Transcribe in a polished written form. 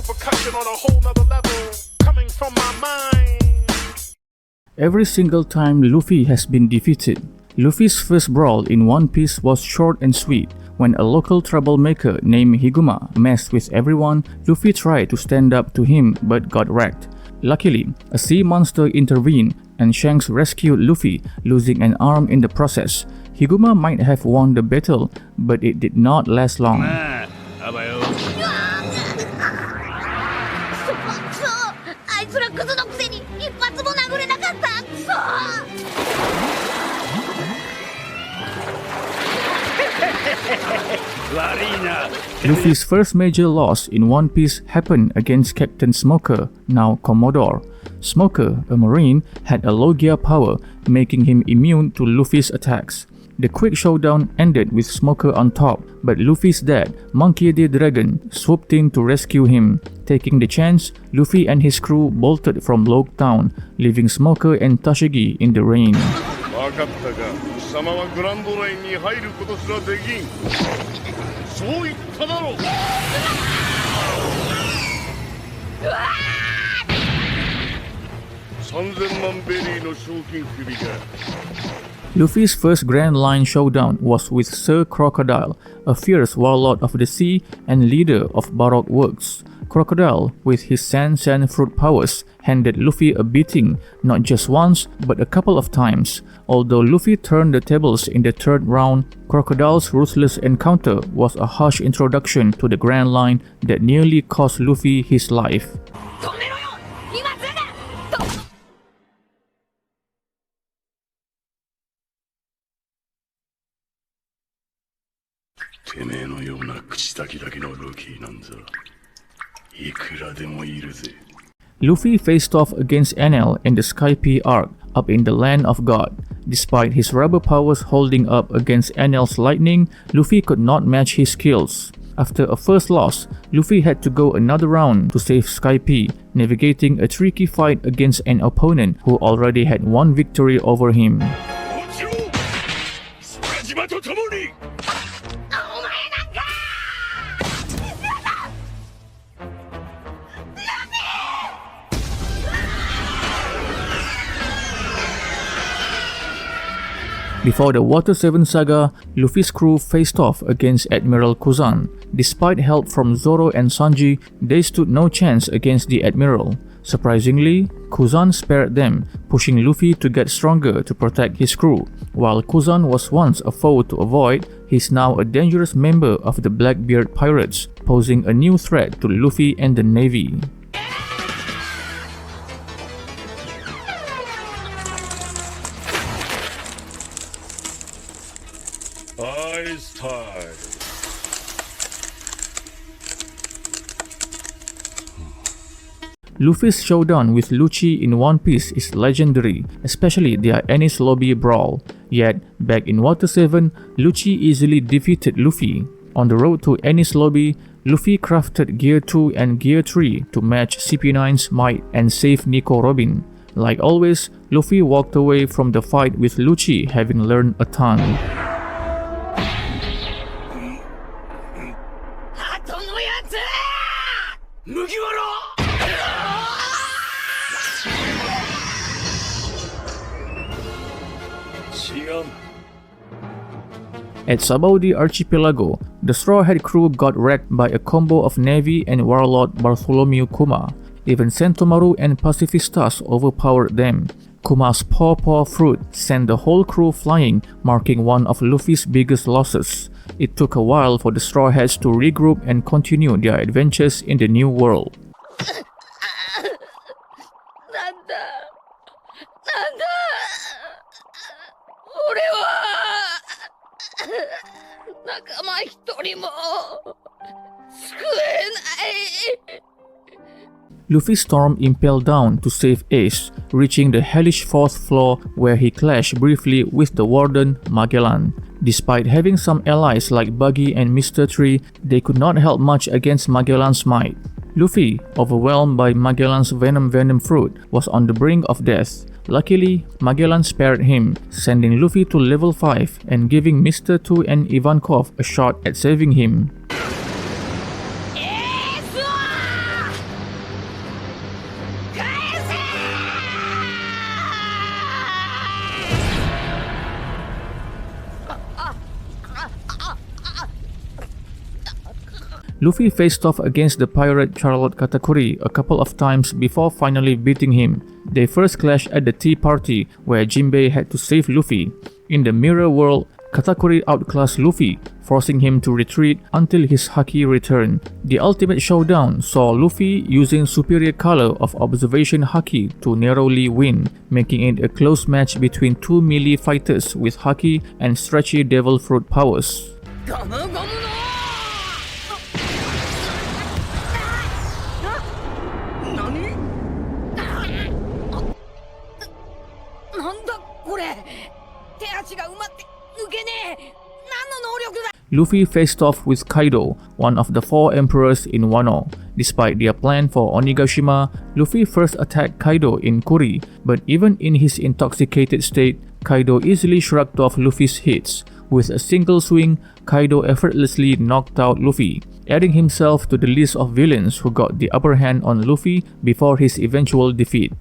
percussion on a whole nother level, coming from my mind. Every single time Luffy has been defeated, Luffy's first brawl in One Piece was short and sweet. When a local troublemaker named Higuma messed with everyone, Luffy tried to stand up to him but got wrecked. Luckily, a sea monster intervened and Shanks rescued Luffy, losing an arm in the process. Higuma might have won the battle, but it did not last long. Luffy's first major loss in One Piece happened against Captain Smoker, now Commodore. Smoker, a marine, had a low-gear power, making him immune to Luffy's attacks. The quick showdown ended with Smoker on top, but Luffy's dad, Monkey D. Dragon, swooped in to rescue him. Taking the chance, Luffy and his crew bolted from Log Town, leaving Smoker and Tashigi in the rain. Luffy's first Grand Line showdown was with Sir Crocodile, a fierce warlord of the sea and leader of Baroque works. Crocodile, with his sand fruit powers, handed Luffy a beating not just once but a couple of times. Although Luffy turned the tables in the third round, Crocodile's ruthless encounter was a harsh introduction to the Grand Line that nearly cost Luffy his life. Luffy faced off against Enel in the Skype arc up in the Land of God. Despite his rubber powers holding up against Enel's lightning, Luffy could not match his skills. After a first loss, Luffy had to go another round to save Skype, navigating a tricky fight against an opponent who already had one victory over him. Before the Water 7 saga, Luffy's crew faced off against Admiral Kuzan. Despite help from Zoro and Sanji, they stood no chance against the Admiral. Surprisingly, Kuzan spared them, pushing Luffy to get stronger to protect his crew. While Kuzan was once a foe to avoid, he's now a dangerous member of the Blackbeard Pirates, posing a new threat to Luffy and the Navy. Luffy's showdown with Lucci in One Piece is legendary, especially their Enies Lobby brawl. Yet, back in Water 7, Lucci easily defeated Luffy. On the road to Enies Lobby, Luffy crafted Gear 2 and Gear 3 to match CP9's might and save Nico Robin. Like always, Luffy walked away from the fight with Lucci having learned a ton. At Sabaody Archipelago, the Straw Hat crew got wrecked by a combo of Navy and Warlord Bartholomew Kuma. Even Sentomaru and Pacifistas overpowered them. Kuma's paw fruit sent the whole crew flying, marking one of Luffy's biggest losses. It took a while for the Straw Hats to regroup and continue their adventures in the new world. Luffy stormed Impel Down to save Ace, reaching the hellish fourth floor where he clashed briefly with the Warden, Magellan. Despite having some allies like Buggy and Mr. Tree, they could not help much against Magellan's might. Luffy, overwhelmed by Magellan's venom fruit, was on the brink of death. Luckily, Magellan spared him, sending Luffy to level 5 and giving Mr. 2 and Ivankov a shot at saving him. Luffy faced off against the pirate Charlotte Katakuri a couple of times before finally beating him. They first clashed at the tea party where Jinbei had to save Luffy. In the mirror world, Katakuri outclassed Luffy, forcing him to retreat until his haki returned. The ultimate showdown saw Luffy using superior color of observation haki to narrowly win, making it a close match between two melee fighters with haki and stretchy devil fruit powers. Luffy faced off with Kaido, one of the 4 emperors in Wano. Despite their plan for Onigashima, Luffy first attacked Kaido in Kuri, but even in his intoxicated state, Kaido easily shrugged off Luffy's hits. With a single swing, Kaido effortlessly knocked out Luffy, adding himself to the list of villains who got the upper hand on Luffy before his eventual defeat.